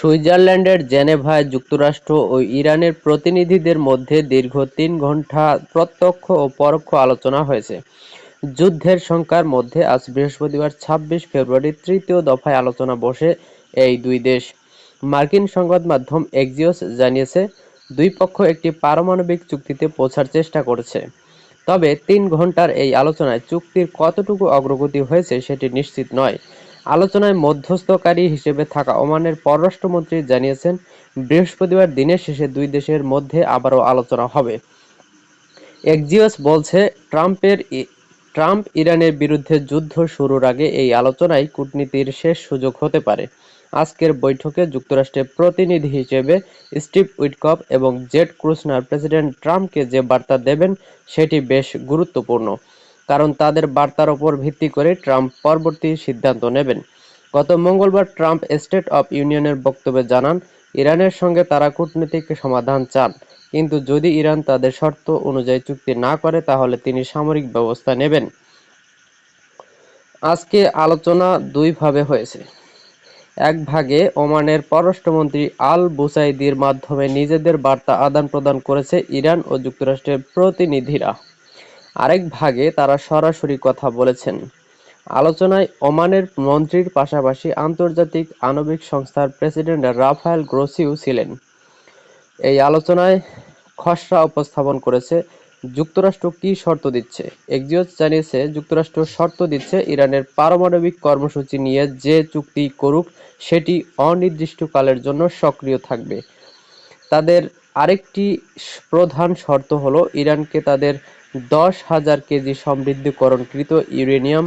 সুইজারল্যান্ডের জেনেভায় যুক্তরাষ্ট্র ও ইরানের প্রতিনিধিদের মধ্যে দীর্ঘ ৩ ঘণ্টা প্রত্যক্ষ ও পরোক্ষ আলোচনা হয়েছে। যুদ্ধের শঙ্কার মধ্যে আজ বৃহস্পতিবার ২৬ ফেব্রুয়ারি তৃতীয় দফায় আলোচনা বসে এই দুই দেশ। মার্কিন সংবাদ মাধ্যম এক্সিওস জানিয়েছে, দুই পক্ষ একটি পারমাণবিক চুক্তিতে পৌঁছার চেষ্টা করছে। তবে ৩ ঘণ্টার এই আলোচনায় চুক্তির কতটুকু অগ্রগতি হয়েছে সেটি নিশ্চিত নয়। আলোচনায় মধ্যস্থতাকারী হিসেবে থাকা ওমানের পররাষ্ট্রমন্ত্রী জানিয়েছেন, বৃহস্পতিবার দিনের শেষে দুই দেশের মধ্যে আবারও আলোচনা হবে। এক্সিওস বলছে, ট্রাম্প ইরানের বিরুদ্ধে যুদ্ধ শুরুর আগে এই আলোচনাই কূটনীতির শেষ সুযোগ হতে পারে। আজকের বৈঠকে যুক্তরাষ্ট্রের প্রতিনিধি হিসেবে স্টিভ উইটকফ এবং জেড কুশনার প্রেসিডেন্ট ট্রাম্পকে যে বার্তা দেবেন সেটি বেশ গুরুত্বপূর্ণ, কারণ তাদের বার্তার ওপর ভিত্তি করে ট্রাম্প পরবর্তী সিদ্ধান্ত নেবেন। গত মঙ্গলবার ট্রাম্প স্টেট অব ইউনিয়নের বক্তব্যে জানান, ইরানের সঙ্গে তারা কূটনৈতিক সমাধান চান, কিন্তু যদি ইরান তাদের শর্ত অনুযায়ী চুক্তি না করে তাহলে তিনি সামরিক ব্যবস্থা নেবেন। আজকে আলোচনা দুই ভাবে হয়েছে। এক ভাগে ওমানের পররাষ্ট্রমন্ত্রী আল বুসাইদির মাধ্যমে নিজেদের বার্তা আদান-প্রদান করেছে ইরান ও যুক্তরাষ্ট্রের প্রতিনিধিরা। আরেক ভাগে তারা সরাসরি কথা বলেছেন। আলোচনায় ওমানের মন্ত্রীর পাশাপাশি আন্তর্জাতিক আণবিক সংস্থার প্রেসিডেন্ট রাফায়েল গ্রোসিও ছিলেন। এই আলোচনায় খসড়া উপস্থাপন করেছে। যুক্তরাষ্ট্র কি শর্ত দিচ্ছে? এক্সিওস জানিয়েছে, যুক্তরাষ্ট্র শর্ত দিচ্ছে, ইরানের পারমাণবিক কর্মসূচি নিয়ে যে চুক্তি করুক সেটি অনির্দিষ্টকালের জন্য সক্রিয় থাকবে। তাদের আরেকটি প্রধান শর্ত হলো, ইরানকে তাদের 10,000 কেজি সমৃদ্ধকরণকৃত ইউরেনিয়াম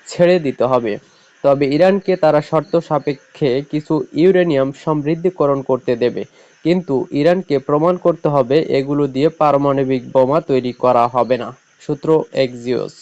ছেড়ে দিতে হবে। তবে ইরানকে তারা শর্ত সাপেক্ষে কিছু ইউরেনিয়াম সমৃদ্ধকরণ করতে দেবে, কিন্তু ইরানকে প্রমাণ করতে হবে এগুলো দিয়ে পারমাণবিক বোমা তৈরি করা হবে না। সূত্র এক্সিওস।